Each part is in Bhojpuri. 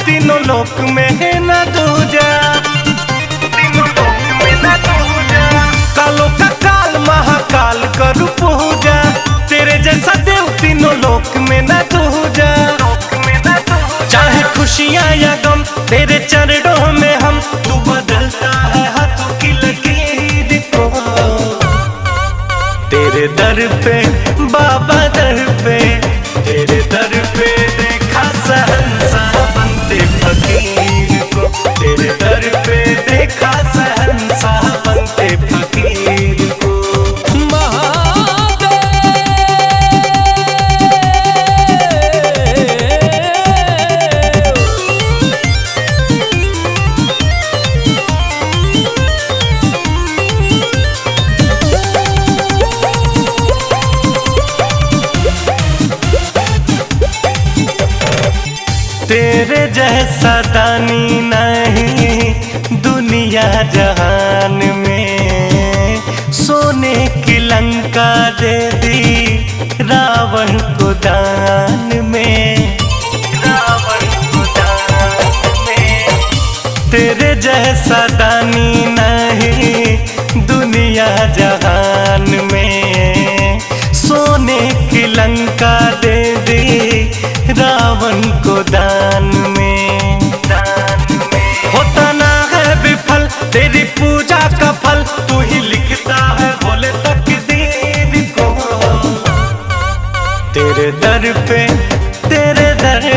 तीनों लोक में है ना दूजा, तीनों लोक में ना दूजा। कालो का काल महाकाल करू पूजा, तेरे जैसा देव तीनों लोक में ना दूजा। चाहे खुशियाँ या गम तेरे चरणों में हम, तू बदलता है हाथों की लकीर को। तेरे दर पे बाबा दर पे, तेरे दर पे देखा शहंशाह बनते फकीर को। तेरे दर पे देखा शहंशाह बनते फकीर को। तेरे जैसा दानी नहीं दुनिया जहान में, सोने की लंका दे दी रावण को दान में, रावण को दान में। तेरे जैसा दानी नहीं दुनिया जहान में, सोने की लंका दे दी रावण को दान में, दान में। होता ना है विफल तेरी पूजा का फल, तू ही लिखता है बोले तकदीर को। तेरे दर पे, तेरे दर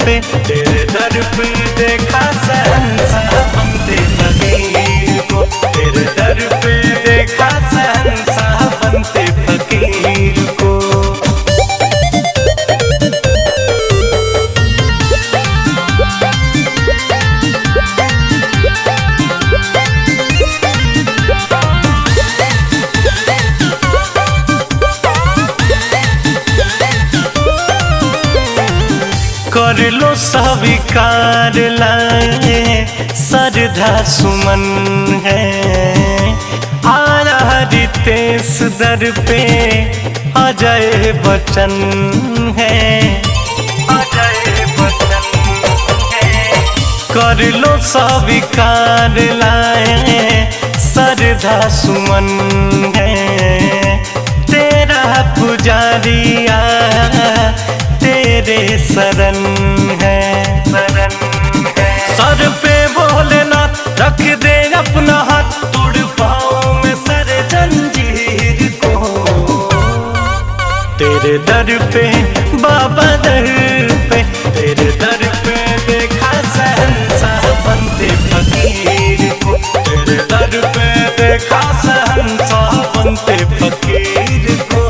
पे, तेरे दर पे देखा शहंशाह बनते फकीर को। तेरे दर पे देखा शहंशाह बनते फकीर को। कर लो स्वीकार लाए श्रद्धा सुमन है, आया रितेश दर पे अजय बच्चन है, अजय बच्चन है। कर लो स्वीकार लाए श्रद्धा सुमन है, तेरा पुजारिया तेरे शरण है, शरण है। सर पे भोलेनाथ रख दे अपना हाथ, तोड़ पाओ में सर जंजीर को। तेरे दर पे बाबा दर पे, तेरे दर पे देखा शहंशाह बनते फकीर को। तेरे दर पे देखा शहंशाह बनते फकीर को।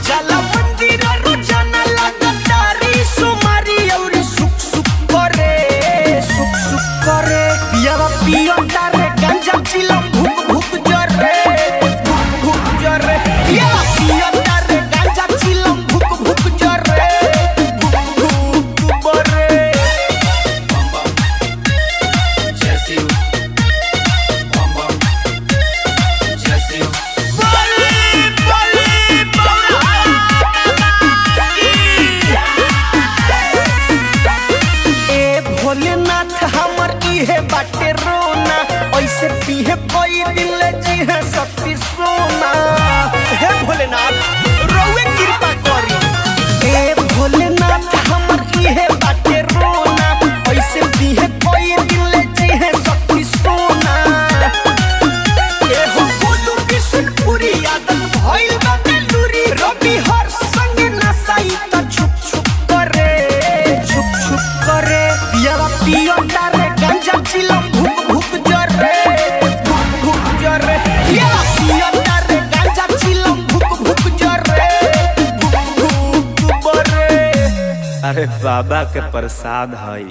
जला मंदिर रोजाना लगातारी सुमारी और इहे बाटे रोना, ऐसे पीहे कोई दिल जी है शक्ति सोना। हे भोलेनाथ रउए कृपा करी, हे भोलेनाथ हमर इहे बाटे रोना, ऐसे पीहे कोई दिल जी है शक्ति सोना। ए हो बोलू बिशनपुरी आदत भइल बा बेलूरी, रवि हर संग नसाई त छुप छुप करे, छुप छुप करे। पियावा पियो तारे गांजा चिलम भुक भुक जरे, भुक भुक जरे। पियावा पियो तारे गांजा चिलम भुक भुक जरे, भुक भुक बरे। अरे बाबा के प्रसाद हई।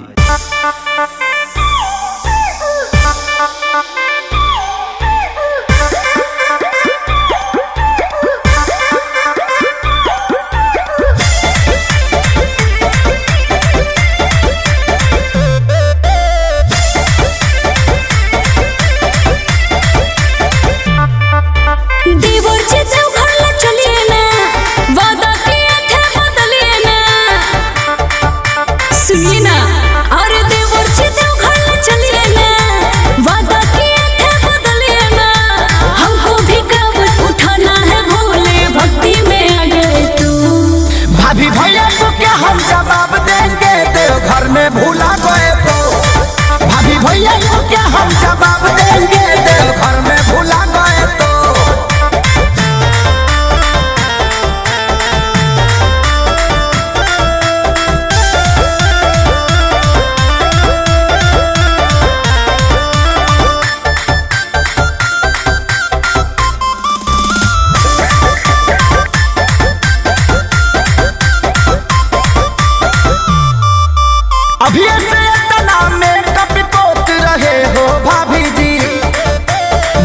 भूला गए तो भाभी भैया को क्या हम जवाब देंगे, देव घर में भूला गए तो। अभी से इतना मेकअप कोट रहे हो भाभी जी,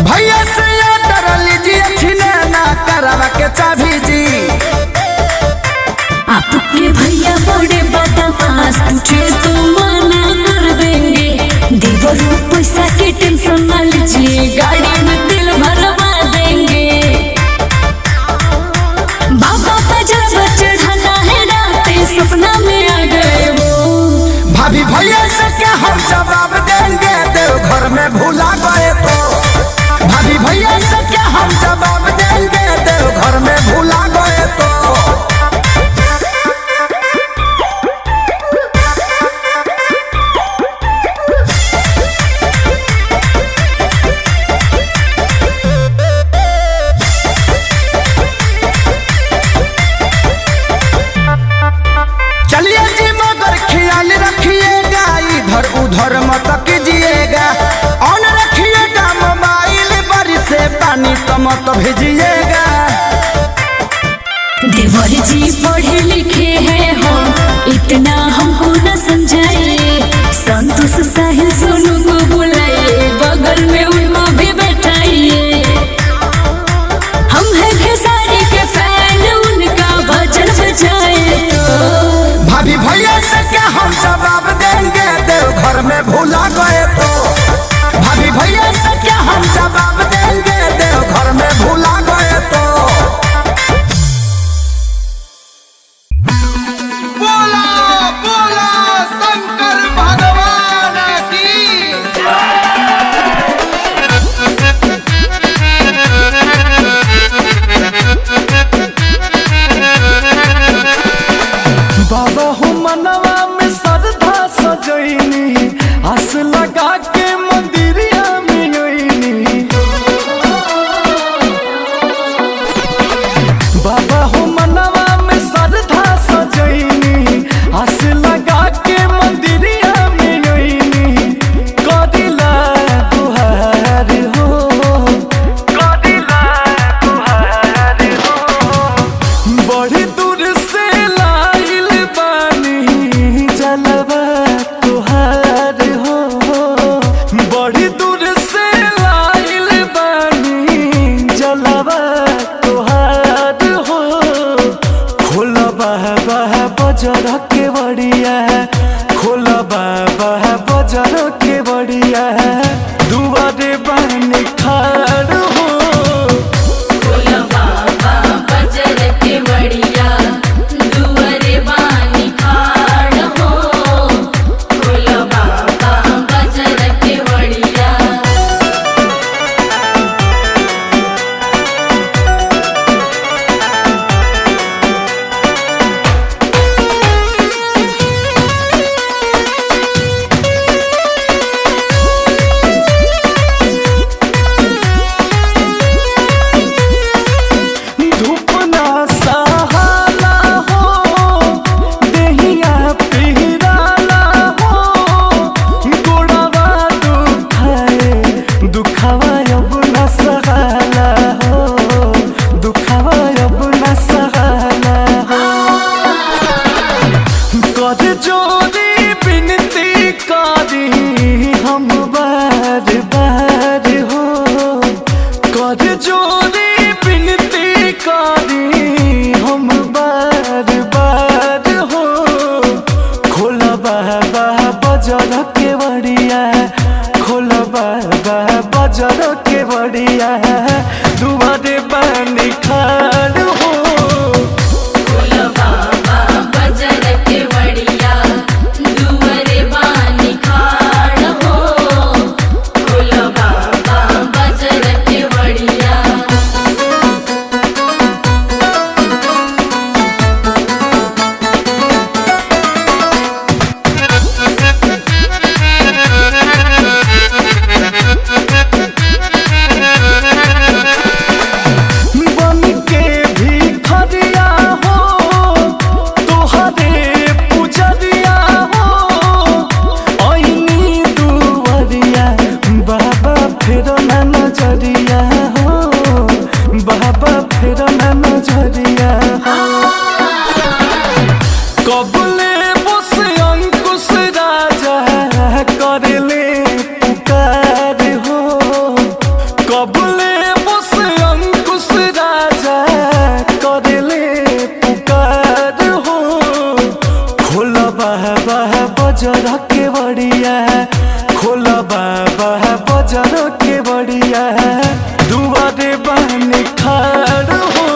भैया से ये डर लीजिए छीने ना करवा के चाभी जी। आपके भैया बड़े बदमाश, पूछे तो मना कर देंगे। देवरों पैसा के टेंशन ना लीजिए, गाड़ी में दिल भरवा देंगे। बाबा बजा चढ़ाना है रातें, सपना में आ गए वो। भाभी भैया से क्या हम जवाब देंगे, देव घर में भूला गए तो। भाभी भैया से क्या हम जवाब देंगे, देव घर में भूला गए तो। चलिए जी मगर ख्याल रखिएगा, इधर उधर मत कीजिएगा। ऑन रखिएगा मोबाइल, बारिश से पानी तो मत भेजिएगा। देवर जी पढ़े लिखे हैं हम, इतना हमको न समझाइए। संतोष साहिल सोनू को बुलाइए, बगल में उनको भी बैठाइए। हम हैं खेसारी के फैन, उनका भजन बजाए तो। भाभी भैया से क्या हम जवाब देंगे, देव घर में भूला गए तो। भाभी भैया से क्या हम जवाब देंगे, देव घर में भूला गए तो। बोला बोला शंकर भगवान की। बाबा हो मनवा में श्रद्धा सजैनी, आस बाबा बजर के बड़िया खोल बाबा बजर के बड़िया दुआरे बानी खाड़ हो खोलो बाबा बजर के बड़िया दुआरे बानी खाड़ हो खोलो बाबा बजर के बड़िया कबले बस अंकुश राजा करले पुकार हो कबले बस अंकुश राजा करले पुकार हो खोल बाबा बजर के बड़िया खोल बाबा बजर के बड़िया दुआरे बानी खाड़ हो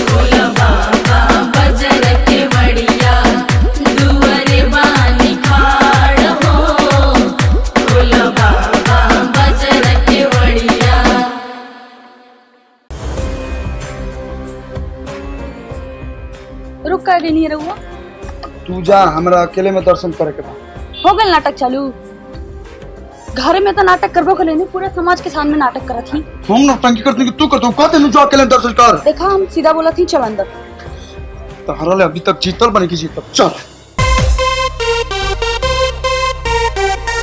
खोलो बाबा बजर के बड़िया दुआरे बानी खाड़ हो खोलो बाबा बजर के बड़िया रुक कर नहीं रहुआ तू जा हमरा अकेले में दर्शन करे के बा। हो गल नाटक चालू घर में तो नाटक करबो खले नहीं पूरे समाज के सामने नाटक करत ही हम नौटंकी करते कि तू करते हो कहते नु जा अकेले में दर्शन कर देखा हम सीधा बोला थी चल अंदर तो हरले अभी तक जीतल बने की जीतल चल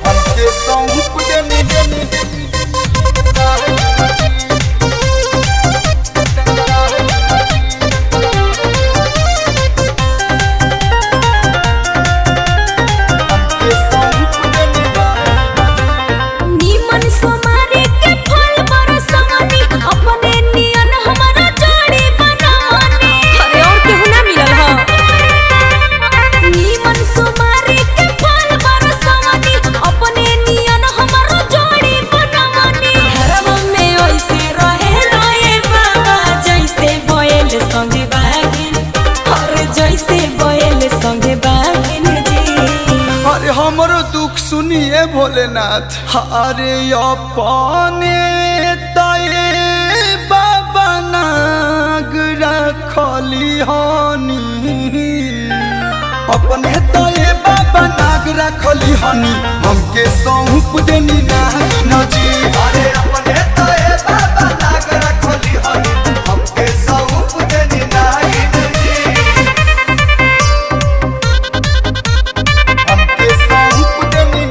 हमके संग देनी नीमन सोमारे के फल बरसवानी अपने नियन हमारा जोड़ी बनावानी अरे और केहू ना मिलल ह नीमन सोमारे के फल बरसवानी अपने नियन हमारा जोड़ी बनावानी घरवा में ओइसे रहे रोए बाबा जैसे बोएल संगे बागिन और जैसे बोएल संगे बागिन जी अरे हमरो दुख सुनिए भोलेनाथ अरे अपने तये बाबा नाग रखली हनी अपने तये बाबा नाग रखली हनी हमके सौंप देनी नाग जी अरे अपने तये बाबा नाग रखली हनी हमके सौंप देनी नाग जी हमके सौंप देनी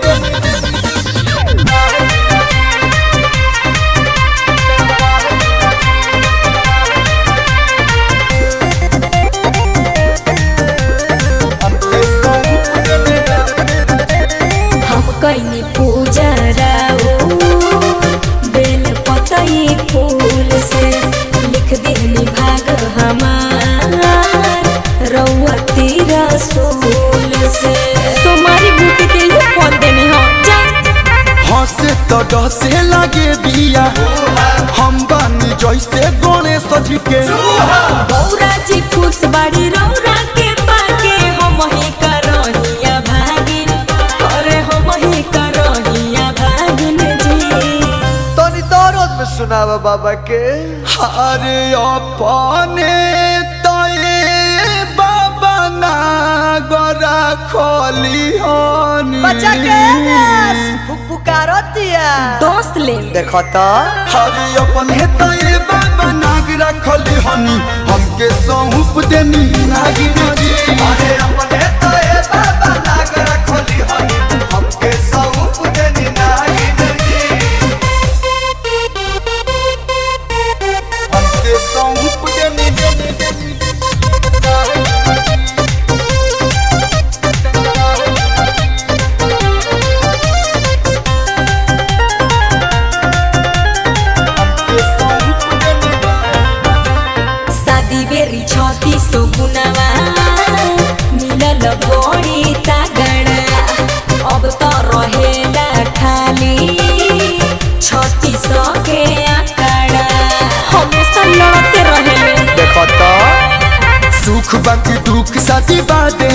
हमके सौंप देनी हम कईनी पूजा राओ बेल पतई फूल से लिख देनी भाग हमार रउआ तेरा सोल से सोमारी बूटी के ये फल देनी हो जा हंसे तो डसे लगे बिया हम बानी जैसे गणेश जी के गौरा जी खुश बाड़ी रौरा के पाके हम ही करहिया भागिन अरे हम ही करहिया भागिन जी तनी दर्द में सुनावा बाबा के अरे अपने तये बाबा नागरा खोली हनी बच्चा के पुकारतिया दोस्त ले देखो तो अरे अपने तये बाबा नाग रखली हनी हमके सौंप देनी नागिन जी अरे अपने तये बाबा नाग रखली हनी हमके सौंप देनी नागिन जी हमके सौंप देनी शादी बेरी 36 गुनावा मिलल सुख बाकी दुख साथी बाटे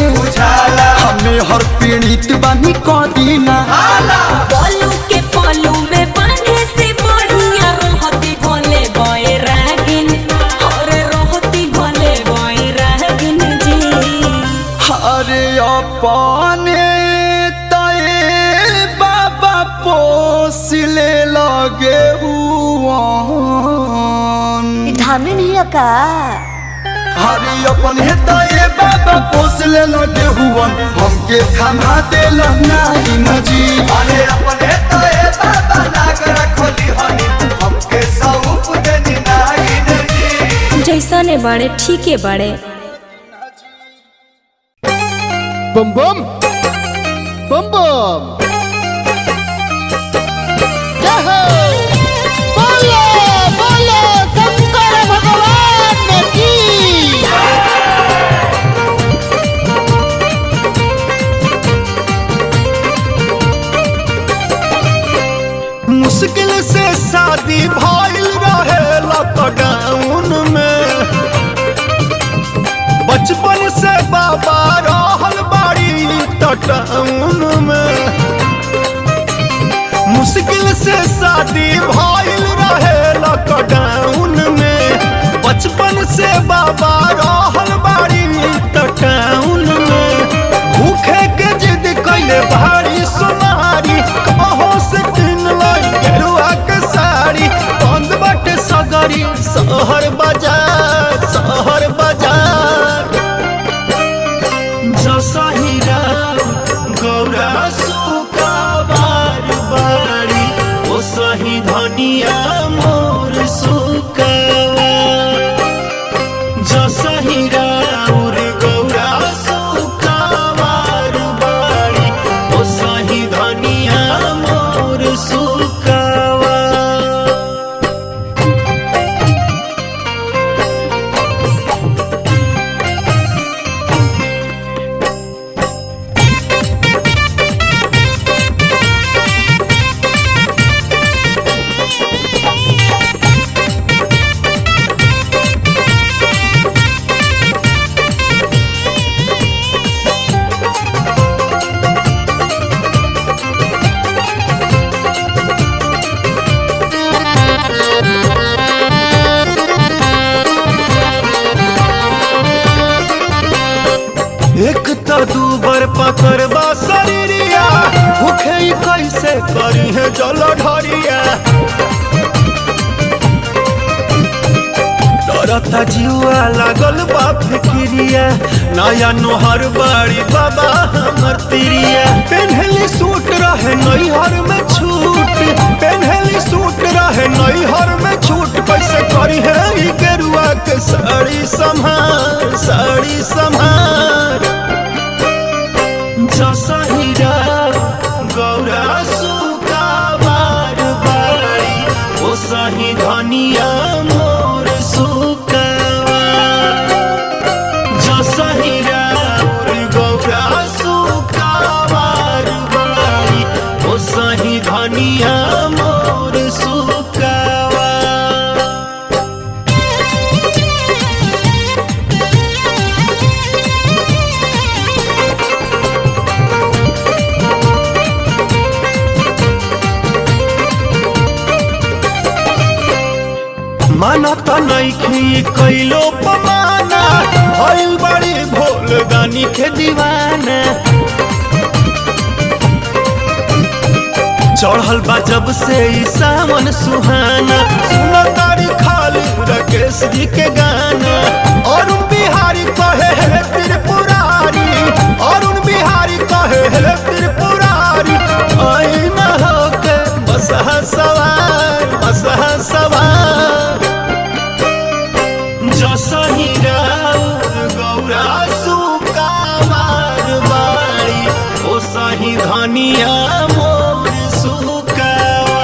हमें हर पीड़ित बानी कदीना पलू के पलू में बांधे से बढ़िया रहती भोले बोए रागिन और रहती भोले बोए रागिन जी। अरे अपने तए बाबा पोसले लगे हुआ धामी नहीं का हरी अपन हेताए बाबा पोसले लगे हुआ हमके थमा देला नाही नजी अरे अपन हेताए बाबा नाग रखली हनी हमके सौंप देनी नागिन जी। जैसा ने बड़े ठीक है बड़े। बम बम बम बम जय हो बोलो बोलो शंकर भगवान की। मुश्किल से शादी भइल रहे लॉकडाउन में बचपन से बाबा रहल बाड़ी टाउन में मुश्किल से शादी भइल रहे लॉकडाउन में बचपन से बाबा रहल बाड़ी टाउन में भूखे के जिद कैले भारी सोनारी कहो से किन लाई गेरुआ के साड़ी बंद बाटे सगरी शहर बाजार जसहिरा गौरा सुकाबार बाड़ी ओ सही धनिया मोर सुकावा जसहिरा उर गौरा सुकाबार बाड़ी ओ सही धनिया मोर सुकावा। एक तो दूबर पकड़बा शरीरिया भूखे ही कैसे करी है जल ढरिया डरता जीवा लागल बा फिक्रिया नया नोहर बाड़ी बाबा हमर तिरिया पेन्हली सूट रहे नैहर में छूट पेन्हली सूट रहे नैहर में छूट कैसे करी है ई गेरुआ के साड़ी संभार जसहिरा गौरा सुकाबार बाड़ी ओ सही धनिया मोर सुकावा जसहिरा गौरा सुकाबार बाड़ी ओ सही धनिया मोर सुकावा। माना त नइखी कैलो पमाना भइल बड़ी भोल दानी के दीवाना चढ़ल बा जब से ई सावन सुहाना सुना तारी खाली राकेश जी के गाना अरुण बिहारी कहे हे त्रिपुरारी अरुण बिहारी कहे हे त्रिपुरारी आई न होके बसहा सवार जसहिरा गौरा सुकाबार बाड़ी ओ सही धनिया मोर सुकावा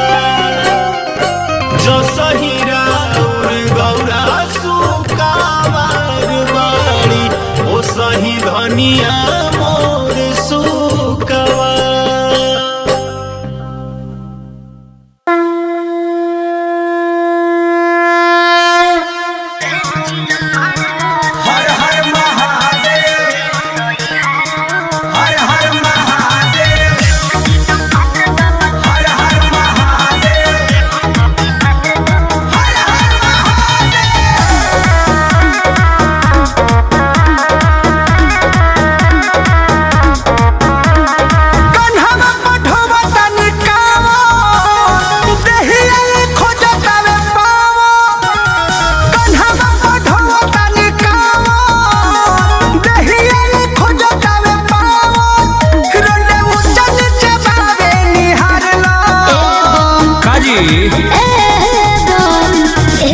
जसहिरा गौरा सुकाबार बाड़ी ओ सही धनिया मोर सुकावा। हर हर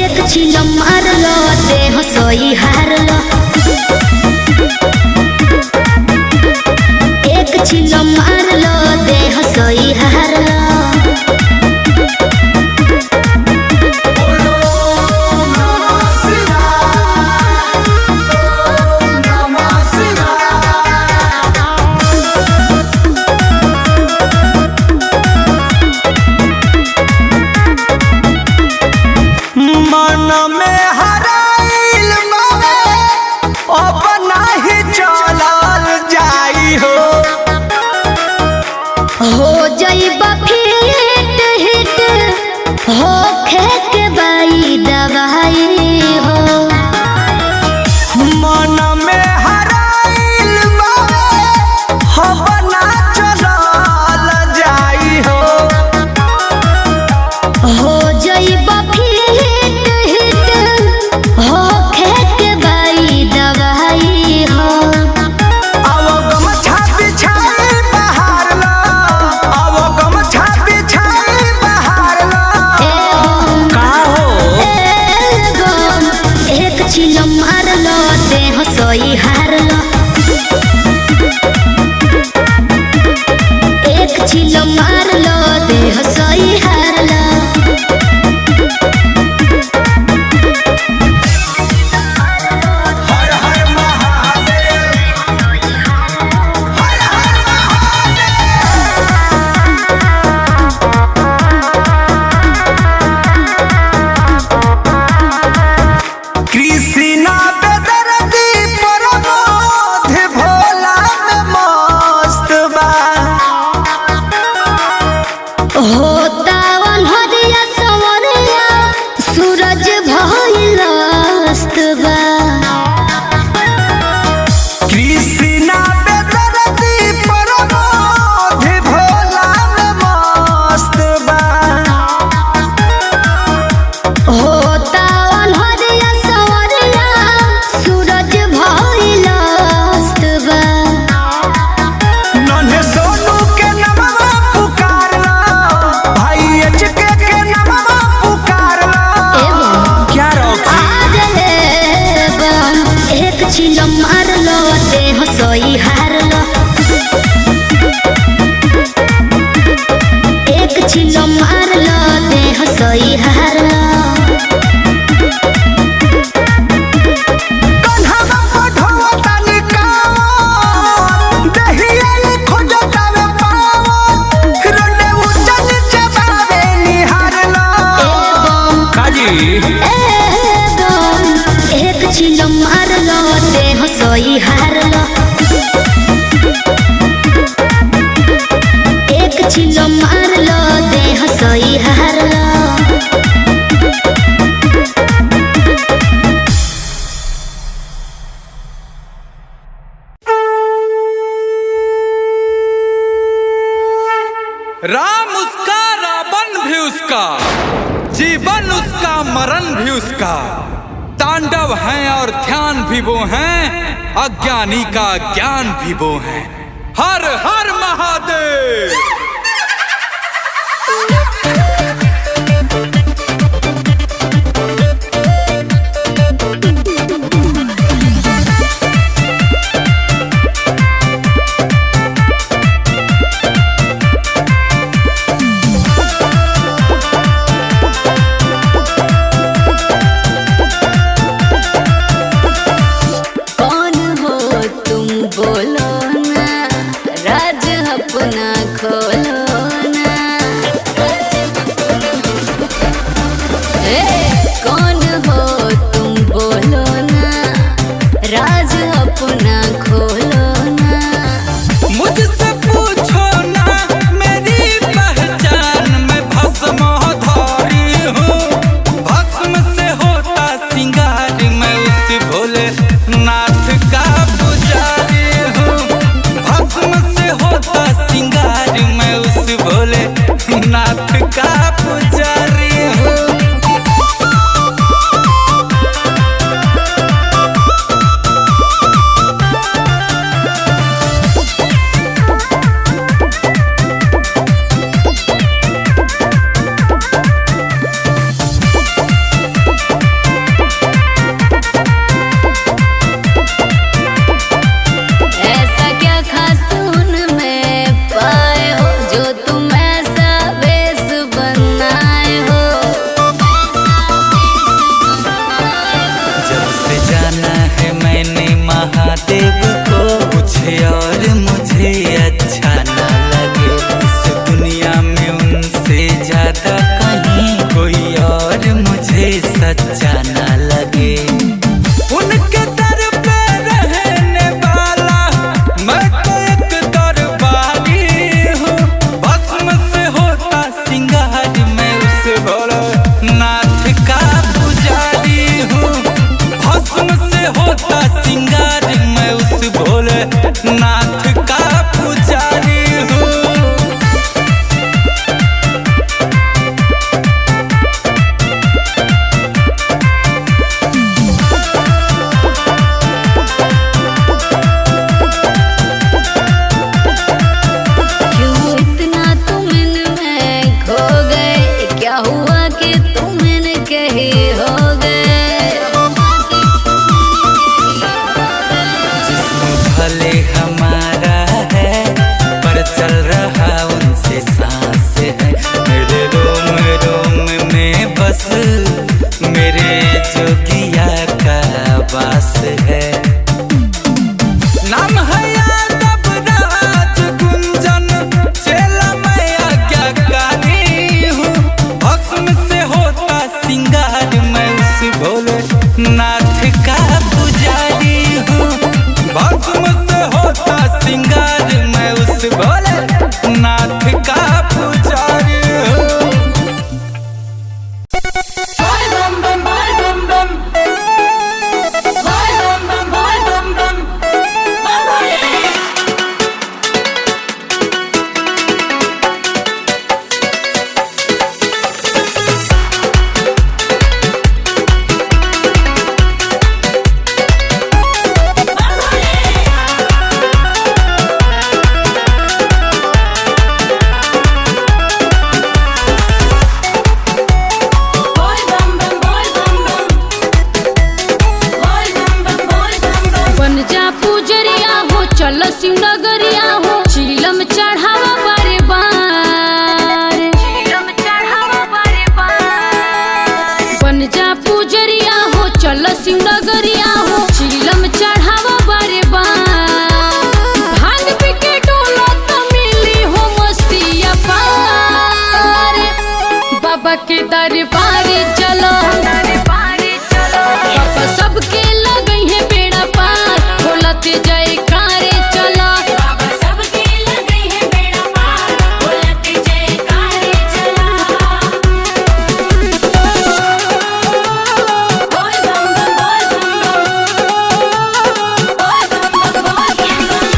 एक चिलो मार लो देह सोई हार लो, एक चिलो मार लो देह सोई हार लो। हो जाइबा फिट हिट हो खेक बाई दवाई हो, मन में हराइल बावे हो बना चलल जाई हो जाइबा फिट हिट हो खेक बाई दवाई हो। आवो गमछा बिछाई बहार लो, आवो गमछा बिछाई बहार लो। का हो एक चिलो मार लो देह सोई हार लो, एक चिलो मार लो देह सोई हार लो। हर हर महादेव, हर हर महादेव। कृष्णा बेदर्दी प्रमोद भोला में मस्त बा। होता वनहरिया संवरिया सूरज भइल अस्त बा। कृष्णा बेदर्दी प्रमोद भोला में मस्त बा। होता वनहरिया संवरिया सूरज भइल अस्त बा। नन्हे सोनू के नमवा पुकार लो, भाई एचके के नमवा पुकार लो। क्या रोकी एक चिलो मार लो देह सोई हार लो, एक चिलो मार लो देह सोई हार लो। कन्हवा पढ़ो तनी कावो, दहिया ये खोजतावे पावो, रोने ऊंचा नीचे बावे निहार लो। काजी एक चिलो मार लो देह सोई हार लो, एक चिलो मार लो देह सोई हार लो। राम उसका रावण भी उसका, जीवन उसका मरण भी उसका, तांडव हैं और ध्यान भी वो हैं, अज्ञानी का ज्ञान भी वो हैं। हर हर महादेव। कौन हो तुम बोलो ना, राज बाबा के दरबार चलो, बाबा सबके लगई है बेड़ा पार, बोलत जयकारे चलो, बाबा सबके लगई है बेड़ा पार, बोलत जयकारे चलो। बोल बम बम बोल बम बम, बोल बम बम बोल बम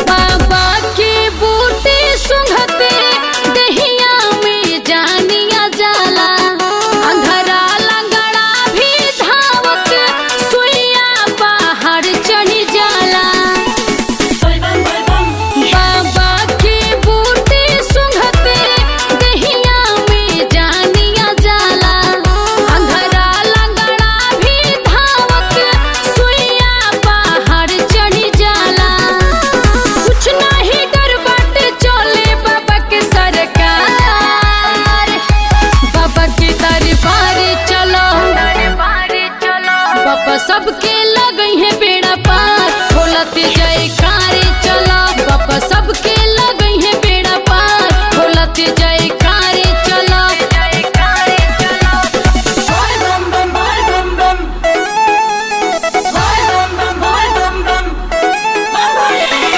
बाबा के बूटे सुंघते दहिया में जानिया जाला, अंधरा लंगड़ा भी धावत सुइया पहाड़ चढ़ी जाला। बाबा के बूटे सुंघते दहिया में जानिया जाला, अंधरा लंगड़ा भी धावत सुइया पहाड़ चढ़ी जाला। कुछ नहीं डर बाटे चले बाबा के सरकार, बाबा के दरबार चलो, बाबा सबके लगई है बेड़ा पार, बोलत जयकारे चलो, बाबा सबके लगई है बेड़ा पार, बोलत जयकारे चलो। बोल बम बम बोल बम बम, बोल बम बम बोल बम बम, बम भोले।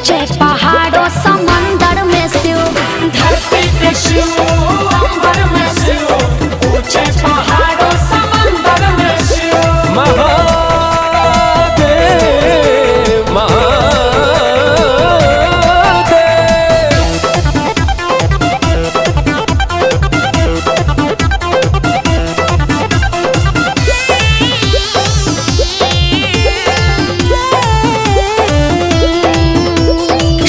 ऊंचे पहाड़ों समंदर में शिव, धरती पे शिव, अंबर में शिव, ऊंचे पहाड़ों समंदर में शिव। महादेव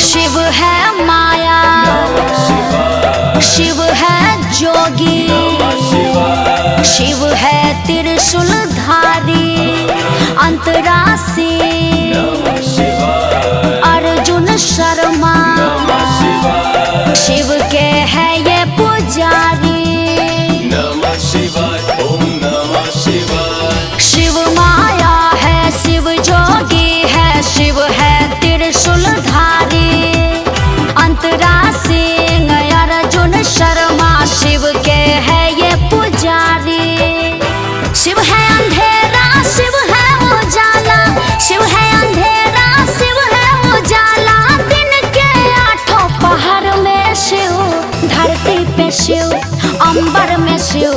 शिव है माया, शिव है जोगी, शिव है त्रिशूलधारी, अंतरासी अर्जुन शर्मा, शिव के है ये पुजारी। शिव माया है, शिव जोगी है, शिव है त्रिशूलधारी, अंतरासी अर्जुन शर्मा, शिव के है ये पुजारी। शिव है अंधेरा, शिव है उजाला, शिव है अंधेरा, शिव है उजाला, दिन के आठों पहर में शिव, धरती पे शिव, अंबर में शिव,